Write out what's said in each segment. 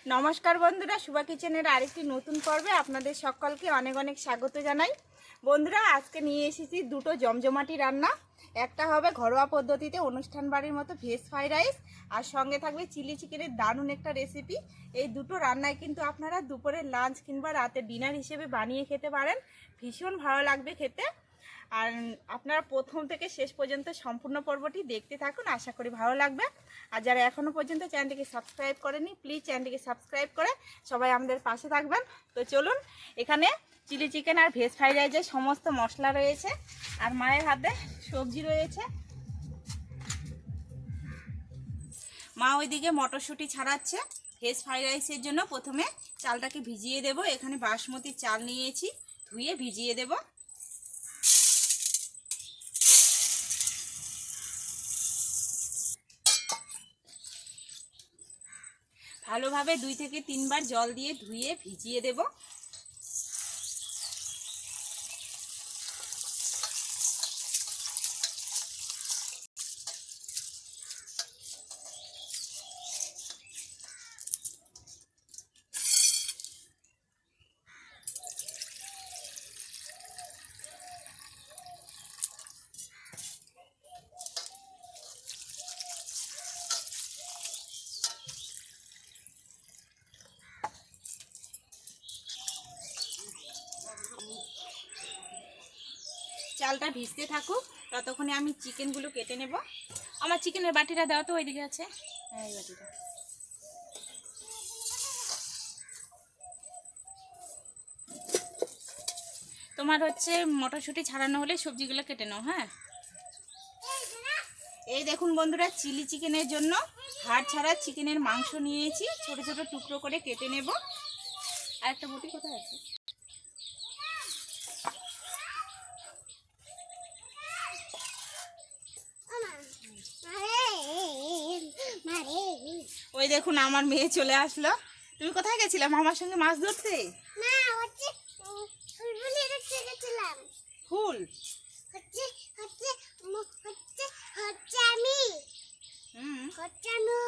नमस्कार बंधुरा शुभा किचेनेर आरेकटी नतून पर्वे आपनादेर सकलके अनेक अनेक स्वागत जानाई। बंधुरा आजके निये एसेछि दुटो जमजमाटी रान्ना। एकटा होबे घरोया पद्धतिते अनुष्ठान बाड़ीर मतो भेज फ्राइड राइस और संगे थाकबे चिली चिकेनेर दारुण एकटा रेसिपि। এই দুটো রান্নায় কিন্তু আপনারা দুপুরে লাঞ্চ কিংবা রাতে ডিনার হিসেবে বানিয়ে খেতে পারেন, ভীষণ ভালো লাগবে খেতে। আর আপনারা প্রথম থেকে শেষ পর্যন্ত সম্পূর্ণ পর্বটি দেখতে থাকুন, আশা করি ভালো লাগবে। আর যারা এখনও পর্যন্ত চ্যানেলটিকে সাবস্ক্রাইব করেনি প্লিজ চ্যানেলটিকে সাবস্ক্রাইব করে সবাই আমাদের পাশে থাকবেন। তো চলুন, এখানে চিলি চিকেন আর ভেজ ফ্রাইড রাইসের সমস্ত মশলা রয়েছে আর মায়ের হাতে সবজি রয়েছে। মা ওইদিকে মটরশুঁটি ছাড়াচ্ছে। ভেজ ফ্রাইড রাইসের জন্য প্রথমে চালটাকে ভিজিয়ে দেব। এখানে বাসমতি চাল নিয়েছি, ধুয়ে ভিজিয়ে দেব। ভালোভাবে 2 থেকে 3 বার জল দিয়ে ধুয়ে ভিজিয়ে দেব। চালটা ভিজতে থাকুক, ততক্ষণে আমি চিকেনগুলো কেটে নেব। আমার চিকেনের বাটিটা দাও তো, ওইদিকে আছে। হ্যাঁ, এই বাটিটা। তোমার হচ্ছে মটরশুঁটি ছাড়ানো হলে সবজিগুলো কেটে নাও। হ্যাঁ, এই দেখুন বন্ধুরা, চিলি চিকেনের জন্য হাড় ছাড়া চিকেনের মাংস নিয়েছি, ছোট ছোট টুকরো করে কেটে নেব। আর একটা বটি কোথায় আছে? ওই দেখুন আমার মেয়ে চলে আসলো। তুমি কোথায় গেছিলে? মামার সঙ্গে মাছ ধরতে? না, হচ্ছে ফুলগুলি দেখতে গেছিলাম। ফুল হচ্ছে হচ্ছে হচ্ছে হচ্ছে আমি হচ্ছে আমি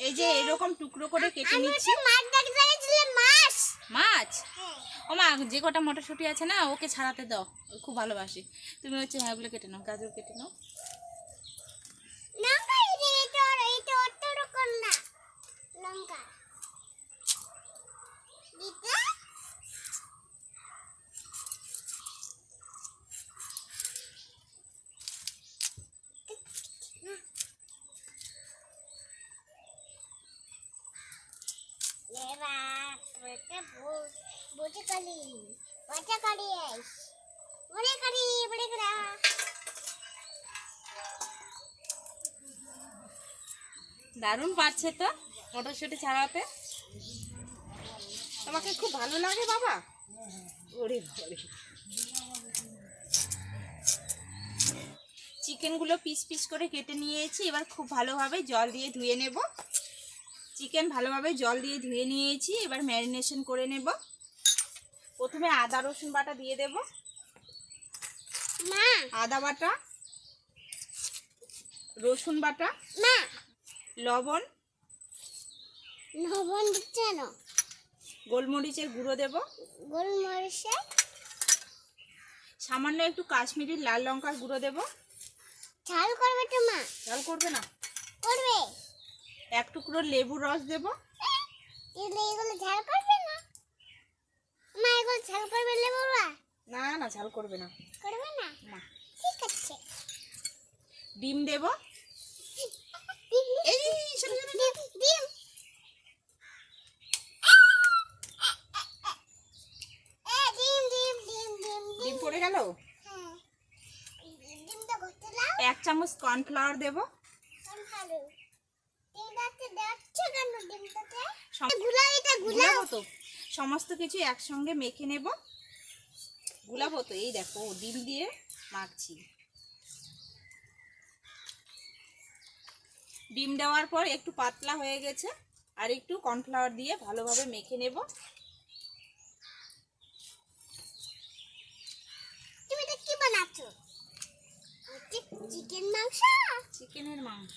এই যে এরকম টুকরো করে কেটে নিচ্ছি। মাছ দেখতে গেছিলাম। মাছ মাছ? ও মা, যে কটা মটরশুঁটি আছে না ওকে ছাড়াতে দাও, ও খুব ভালোবাসে। তুমি হচ্ছে হ্যাঁ ওগুলো কেটে নাও, গাজর কেটে নাও। লঙ্কা এটা অত রকম না, লঙ্কা দিতে দারুণ পাচ্ছে তো মটরশুঁটি ছাড়াতে। তোমাকে খুব ভালো লাগে বাবা? ওরে বাবা, চিকেনগুলো পিস পিস করে কেটে নিয়েছি। এবার খুব ভালোভাবে জল দিয়ে ধুয়ে নেব। চিকেন ভালোভাবে জল দিয়ে ধুয়ে নিয়েছি, এবার ম্যারিনেশন করে নেব। প্রথমে আদা রসুন বাটা দিয়ে দেব। মা, আদা বাটা, রসুন বাটা, মা লবণ, লবণ দিচ্ছে না, গোলমরিচের গুঁড়ো দেব, গোলমরিচের সামান্য একটু কাশ্মীরি লাল লঙ্কার গুঁড়ো দেব। ঝাল করবে তো মা? ঝাল করবে না, করবে। এক টুকরো লেবুর রস দেব। এগুলো ঝাল করবে না মা? এগুলো ঝাল করবে লেবুরা? না না, ঝাল করবে না। করবে না? না। ঠিক আছে। ডিম দেব। এই ডিম ডিম ডিম পড়ে গেল। হ্যাঁ, ডিমটা করতে দাও। 1 চামচ কর্নফ্লাওয়ার দেব। ভালো ডিমটাতে দেখছো কেন? ডিমটাতে এটা গুলাবো তো, সমস্ত কিছু একসঙ্গে মেখে নেব। গুলাবো তো, এই দেখো ডিম দিয়ে মাখছি। ডিম দেওয়ার পর একটু পাতলা হয়ে গেছে, আর একটু কর্নফ্লাওয়ার দিয়ে ভালোভাবে মেখে নেব। তুমি এটা কি বানাচ্ছো? চিকেন মাংস? চিকেনের মাংস।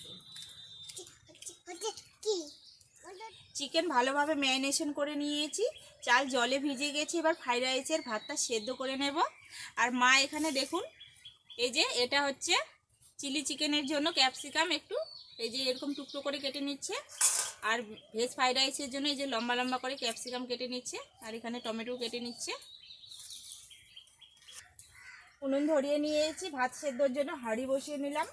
হচ্ছে কি চিকেন ভালোভাবে ম্যারিনেশন করে নিয়েছি, চাল জলে ভিজে গেছে। এবার ফ্রাইড রাইসের ভাতটা সেদ্ধ করে নেব। আর মা এখানে দেখুন, এই যে এটা হচ্ছে চিলি চিকেনের জন্য ক্যাপসিকাম একটু এই যে এরকম টুকরো করে কেটে নিচ্ছে, আর ভেজ ফ্রাইড রাইসের জন্য এই যে লম্বা লম্বা করে ক্যাপসিকাম কেটে নিচ্ছে, আর এখানে টমেটো কেটে নিচ্ছে। উনুন ধরিয়ে নিয়েছি, ভাত সেদ্ধর জন্য হাঁড়ি বসিয়ে নিলাম,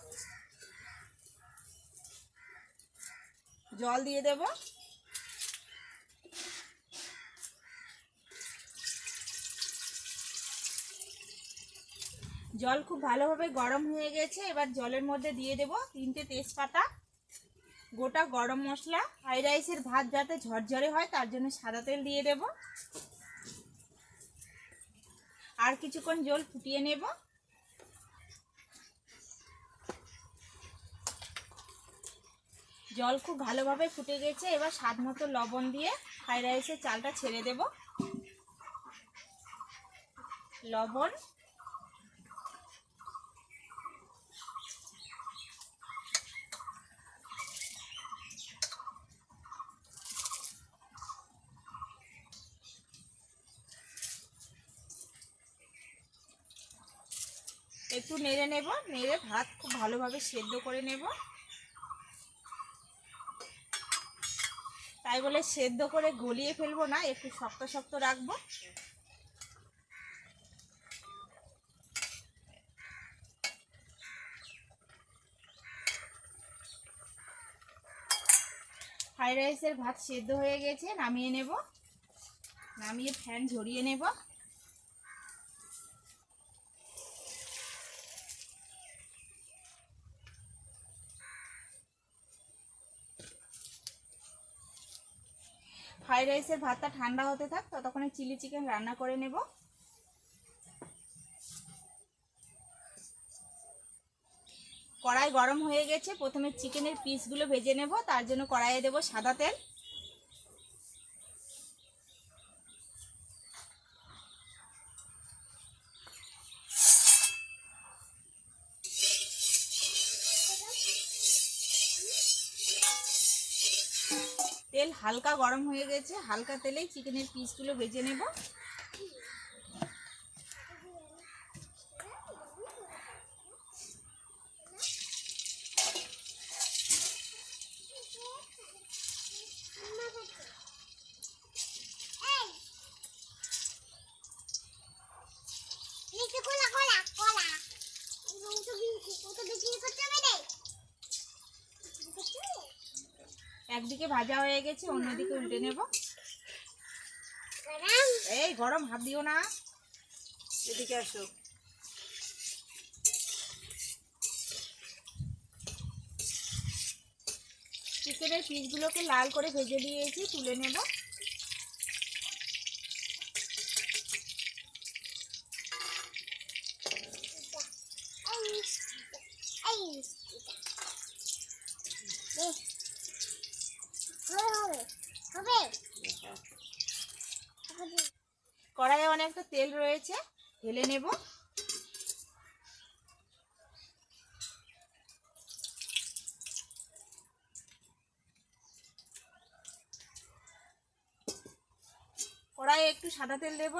জল দিয়ে দেব। জল খুব ভালোভাবে গরম হয়ে গেছে। এবার জলের মধ্যে দিয়ে দেব 3টে তেজপাতা, গোটা গরম মশলা। ফ্রাইড রাইসের ভাত যাতে ঝরঝরে হয় তার জন্য সাদা তেল দিয়ে দেব। আর কিছুক্ষণ জল ফুটিয়ে নেব। জল খুব ভালোভাবে ফুটে গেছে। এবার স্বাদ মতো লবণ দিয়ে ফ্রাইড রাইসের চালটা ছেড়ে দেব। লবণ, একটু নেড়ে নেব, নেড়ে ভাত খুব ভালোভাবে সেদ্ধ করে নেব। তাই বলে সেদ্ধ করে গলিয়ে ফেলবো না, একটু শক্ত শক্ত রাখবো। ফ্রাইড রাইসের ভাত সেদ্ধ হয়ে গেছে, নামিয়ে নেব। নামিয়ে ফ্যান ঝরিয়ে নেব। ফ্রাইড রাইসের ভাতটা ঠান্ডা হতে থাক, ততক্ষণে চিলি চিকেন রান্না করে নেব। কড়াই গরম হয়ে গেছে, প্রথমে চিকেনের পিসগুলো ভেজে নেব। তার জন্য কড়াইয়ে দেব সাদা তেল, তেল হালকা গরম হয়ে গেছে, হালকা তেলেই চিকেনের পিসগুলো ভেজে নেব। একদিকে ভাজা হয়ে গেছে, অন্যদিকে উল্টে নেব। এই গরম, হাত দিও না, এদিকে আসো। চিকেনের পিসগুলোকে লাল করে ভেজে নিয়েছি, তুলে নেব। কড়াইয়ে অনেকটা তেল রয়েছে, ঢেলে নেব। কড়াইয়ে একটু সাদা তেল দেব।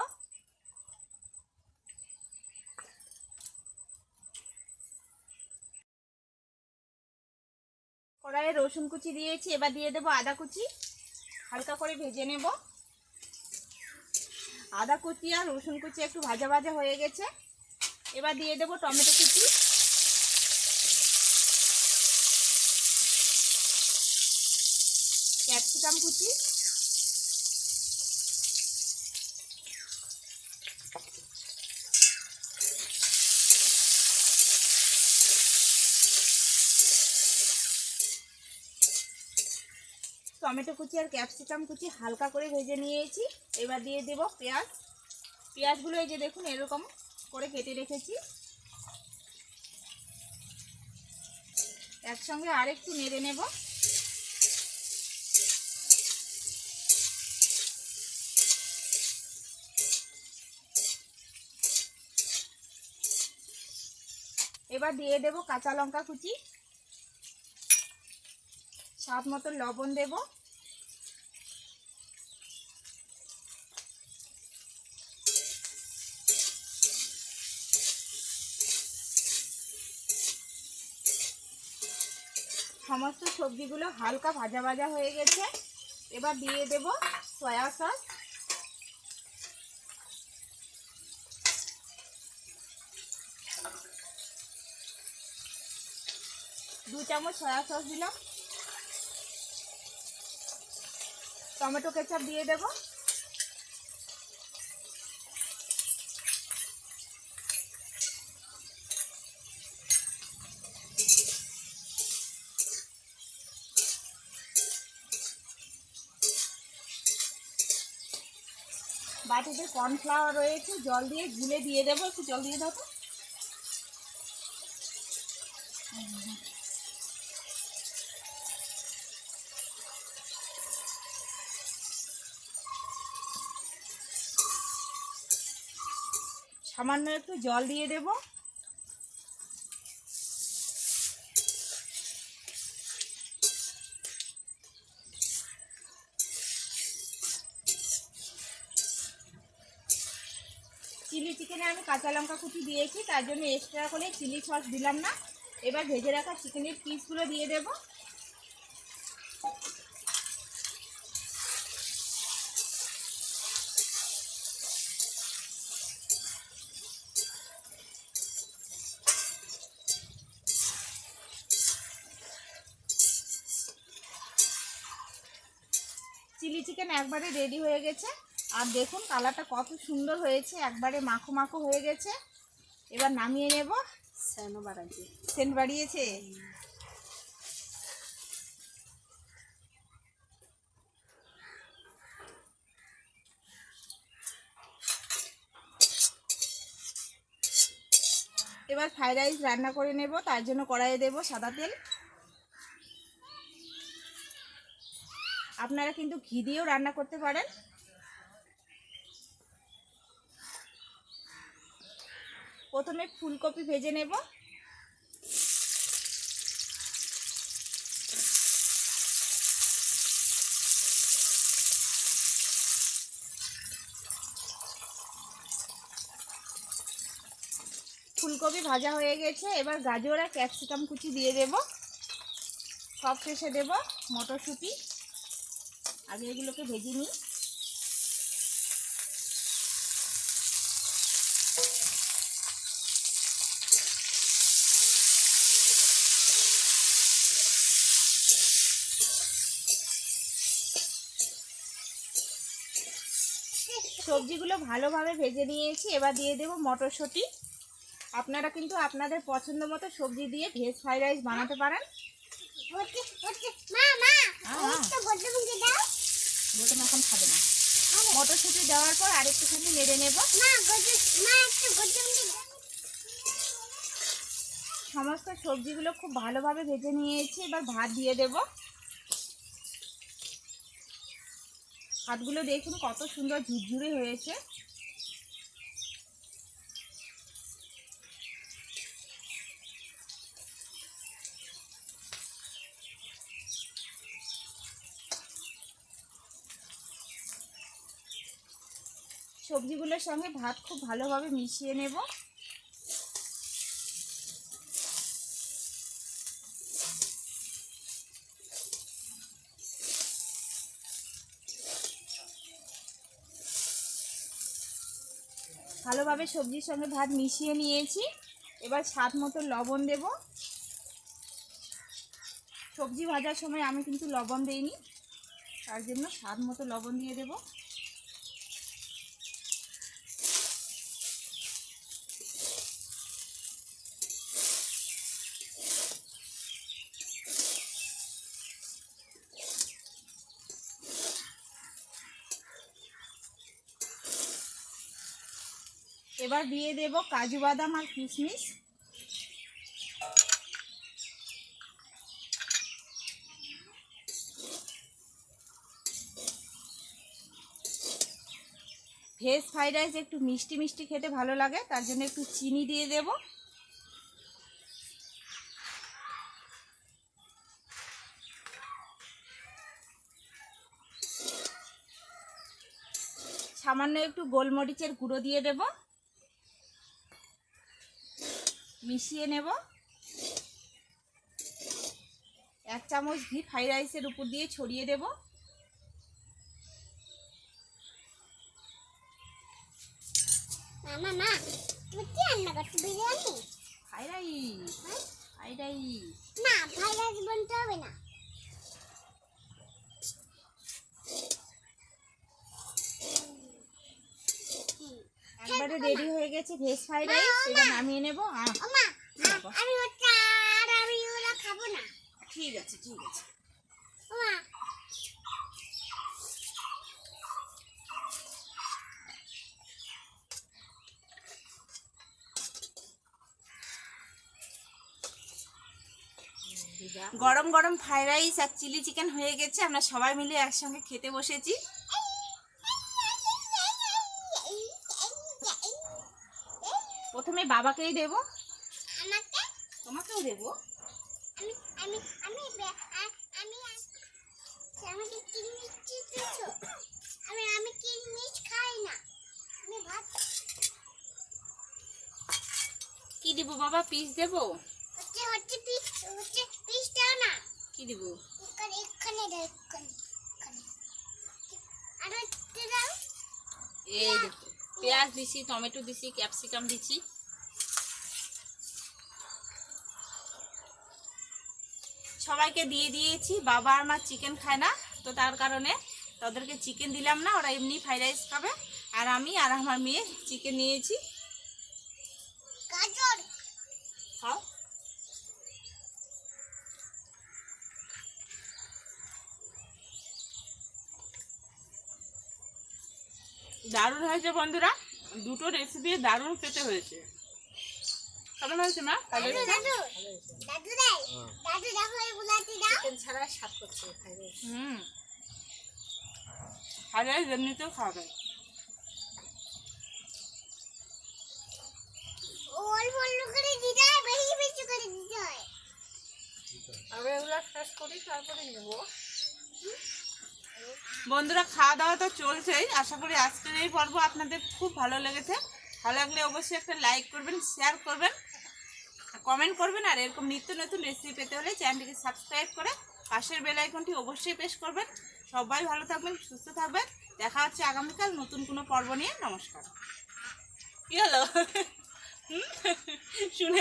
কড়াইয়ে রসুন কুচি দিয়েছি, এবার দিয়ে দেব আদা কুচি, হালকা করে ভেজে নেব। আদা কুচি আর রসুন কুচি একটু ভাজা ভাজা হয়ে গেছে, এবার দিয়ে দেব টমেটো কুচি, ক্যাপসিকাম কুচি, টমেটো কুচি আর ক্যাপসিকাম কুচি হালকা করে ভেজে নিয়েছি। এবার দিয়ে দেব পেঁয়াজ। পেঁয়াজগুলো এই যে দেখুন এরকম করে কেটে রেখেছি। একসঙ্গে আরেকটু নেড়ে নেব। এবার দিয়ে দেব কাঁচা লঙ্কা কুচি, স্বাদ মতো লবণ দেব, সমস্ত সবজিগুলো হালকা ভাজা ভাজা হয়ে গেছে। এবার দিয়ে দেব সয়া সস। দু চামচ সয়া সস দিলাম। টমেটো কেচাপ দিয়ে দেব। বাটিতে কর্নফ্লাওয়ার রয়েছে, জল দিয়ে গুলে দিয়ে দেবো। একটু জল দিয়ে দেবো। সামান্য একটু জল দিয়ে দেব। চিলি চিকেনে আমি কাঁচা লঙ্কা কুচি দিয়েছি, তার জন্য এক্সট্রা করে চিলি সস দিলাম না। এবার ভেজে রাখা চিকেনের পিসগুলো দিয়ে দেব। চিলি চিকেন একবারে রেডি হয়ে গেছে। আর দেখুন কালারটা কত সুন্দর হয়েছে, একবারে মাখো মাখো হয়ে গেছে। এবার নামিয়ে নেব। সেন্ট বাড়িয়েছে। এবার ফ্রাইড রাইস রান্না করে নেব, তার জন্য কড়াইয়ে দেব সাদা তেল। আপনারা কিন্তু ঘি দিয়েও রান্না করতে পারেন। প্রথমে ফুলকপি ভেজে নেব। ফুলকপি ভাজা হয়ে গেছে। এবার গাজর আর ক্যাপসিকাম কুচি দিয়ে দেব। সব শেষে দেব মটরশুঁটি। আগে এগুলোকে ভেজে নিই। সবজিগুলো ভালোভাবে ভেজে নিয়েছি। এবার দিয়ে দেব মটরশুঁটি। আপনারা কিন্তু আপনাদের পছন্দ মতো সবজি দিয়ে ভেজ ফ্রাইড রাইস বানাতে পারেন। বোতম এখন খাবে না। মটরশুঁটি দেওয়ার পর আরেকটুখানি নেড়ে নেব। সমস্ত সবজিগুলো খুব ভালোভাবে ভেজে নিয়েছি। এবার ভাত দিয়ে দেব। ভাতগুলো দেখুন কত সুন্দর ঝুরঝুরে হয়েছে। সবজিগুলোর সঙ্গে ভাত খুব ভালোভাবে মিশিয়ে নেব। ভালোভাবে সবজির সঙ্গে ভাত মিশিয়ে নিয়েছি। এবার স্বাদ মতো লবণ দেব। সবজি ভাজার সময় আমি কিন্তু লবণ দেইনি, তার জন্য স্বাদ মতো লবণ দিয়ে দেব। এবার দিয়ে দেব কাজু বাদাম আর কিশমিশ। ভেজ ফ্রাইড রাইস একটু মিষ্টি মিষ্টি খেতে ভালো লাগে, তার জন্য একটু চিনি দিয়ে দেব। সামান্য একটু গোলমরিচের গুঁড়ো দিয়ে দেব। মিশিয়ে নেব। 1 চামচ ঘি ফ্রাইড রাইসের উপর দিয়ে ছড়িয়ে দেব। মামা মা তুমি কি রান্না করছো? Biryani? Fried rice, fried rice. না, ফ্রাইড রাইস বলতে হবে না। একবারে রেডি হয়ে গেছে ভেজ ফ্রাইড রাইস, এটা নামিয়ে নেব। ওমা আমি ওটা আর আমি ওটা খাবো না। ঠিক আছে ঠিক আছে। ওমা গরম গরম ফ্রাইড রাইস আর চিলি চিকেন হয়ে গেছে, আমরা সবাই মিলে একসঙ্গে খেতে বসেছি। প্রথমে বাবাকেই দেব। আমাকে তোমাকেও দেব। আমি আমি আমি আমি আমাকে কিলমিশ দিচ্ছো? আমি কিলমিশ খাই না। আমি ভাত কি দিব বাবা? পিস দেব? হচ্ছে পিস দাও না। কি দিব? এখানে দাও, এখানে আর হচ্ছে দাও। এই দেখো, পেঁয়াজ দিছি, টমেটো দিছি, ক্যাপসিকাম দিছি। সবাইকে দিয়ে দিয়েছি। বাবা আর মা চিকেন খায় না, তো তার কারণে তাদেরকে চিকেন দিলাম না, ওরা এমনি ফ্রাইড রাইস খাবে। আর আমি আর আমার মেয়ে চিকেন নিয়েছি। গাজর খাও। দারুণ হয়েছে বন্ধুরা, দুটো রেসিপি দারুণ খেতে হয়েছে। কেমন হয়েছে মা? দাদু দাদু দাদু দাই দাদু দেখো এগুলাতে দাও। চিকেন ছাড়া স্বাদ করছে। ফ্রাইড রাইস এমনিতেও খাওয়া যায়। অল্প অল্প করে দিতে হয়, বেশি বেশি করে দিতে হয়। আমরা এগুলো শেষ করি, তারপরে নেব। বন্ধুরা খাওয়া দাওয়া তো চলছেই। আশা করি আজকের এই পর্ব আপনাদের খুব ভালো লেগেছে। ভালো লাগলে অবশ্যই একটা লাইক করবেন, শেয়ার করবেন, কমেন্ট করবেন। আর এরকম নিত্য নতুন রেসিপি পেতে হলে চ্যানেলটিকে সাবস্ক্রাইব করে পাশের বেল আইকনটি অবশ্যই প্রেস করবেন। সবাই ভালো থাকবেন, সুস্থ থাকবেন। দেখা হচ্ছে আগামীকাল নতুন কোনো পর্ব নিয়ে। নমস্কার। কি হলো? শুনে